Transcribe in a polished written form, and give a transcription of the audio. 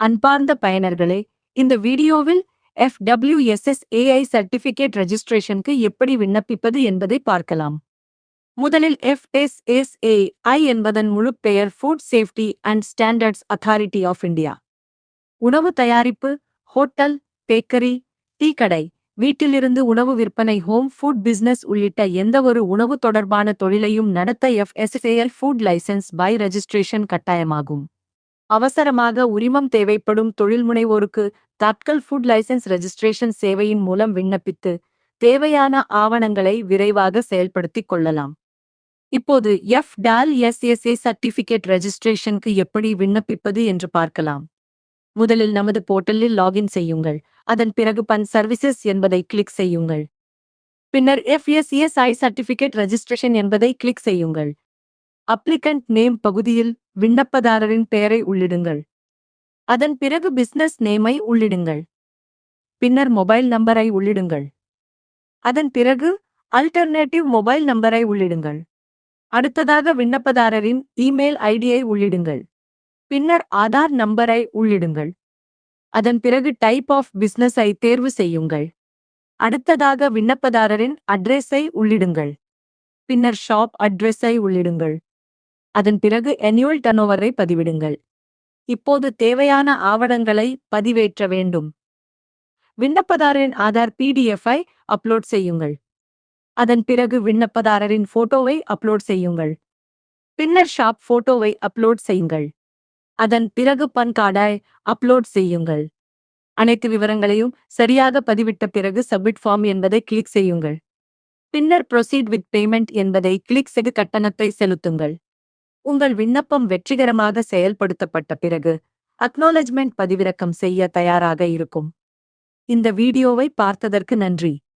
அன்பார்ந்த பயனர்களே, இந்த வீடியோவில் FWSSAI சர்டிபிகேட் ரெஜிஸ்ட்ரேஷனுக்கு எப்படி விண்ணப்பிப்பது என்பதை பார்க்கலாம். முதலில் FSSAI என்பதன் முழு பெயர் food safety and standards authority of India. உணவு தயாரிப்பு, ஹோட்டல், பேக்கரி, டீ கடை, வீட்டிலிருந்து உணவு விற்பனை, ஹோம் ஃபுட் பிசினஸ் உள்ளிட்ட எந்தவொரு உணவு தொடர்பான தொழிலையும் நடத்த FSSAI food licence by registration கட்டாயமாகும். அவசரமாக உரிமம் தேவைப்படும் தொழில்முனைவோருக்கு தட்கல் ஃபுட் லைசென்ஸ் ரெஜிஸ்ட்ரேஷன் சேவையின் மூலம் விண்ணப்பித்து தேவையான ஆவணங்களை விரைவாக செயல்படுத்திக் கொள்ளலாம். இப்போது FWSSAI சர்டிபிகேட் ரெஜிஸ்ட்ரேஷனுக்கு எப்படி விண்ணப்பிப்பது என்று பார்க்கலாம். முதலில் நமது போர்ட்டலில் லாகின் செய்யுங்கள். அதன் பிறகு பன் சர்வீசஸ் என்பதை கிளிக் செய்யுங்கள். பின்னர் FSSAI சர்டிபிகேட் ரெஜிஸ்ட்ரேஷன் என்பதை கிளிக் செய்யுங்கள். அப்ளிகண்ட் நேம் பகுதியில் விண்ணப்பதாரரின் பெயரை உள்ளிடுங்கள். அதன் பிறகு பிசினஸ் நேமை உள்ளிடுங்கள். பின்னர் மொபைல் நம்பரை உள்ளிடுங்கள். அதன் பிறகு அல்டர்னேட்டிவ் மொபைல் நம்பரை உள்ளிடுங்கள். அடுத்ததாக விண்ணப்பதாரரின் இமெயில் ஐடியை உள்ளிடுங்கள். பின்னர் ஆதார் நம்பரை உள்ளிடுங்கள். அதன் பிறகு டைப் ஆஃப் பிசினஸை தேர்வு செய்யுங்கள். அடுத்ததாக விண்ணப்பதாரரின் அட்ரஸை உள்ளிடுங்கள். பின்னர் ஷாப் அட்ரஸை உள்ளிடுங்கள். அதன் பிறகு annual turnover-ஐ பதிவிடுங்கள். இப்போது தேவையான ஆவணங்களை பதிவேற்ற வேண்டும். விண்ணப்பதாரரின் ஆதார் PDF-ஐ அப்லோட் செய்யுங்கள். அதன் பிறகு விண்ணப்பதாரரின் போட்டோவை அப்லோட் செய்யுங்கள். பின்னர் ஷாப் போட்டோவை அப்லோட் செய்யுங்கள். அதன் பிறகு பன் கார்டை அப்லோட் செய்யுங்கள். அனைத்து விவரங்களையும் சரியாக பதிவிட்ட பிறகு சப்மிட் ஃபார்ம் என்பதை கிளிக் செய்யுங்கள். பின்னர் ப்ரொசீட் வித் பேமெண்ட் என்பதை கிளிக் செய்து கட்டணத்தை செலுத்துங்கள். உங்கள் விண்ணப்பம் வெற்றிகரமாக செயல்படுத்தப்பட்ட பிறகு அக்னாலஜ்மெண்ட் பதிவிறக்கம் செய்ய தயாராக இருக்கும். இந்த வீடியோவை பார்த்ததற்கு நன்றி.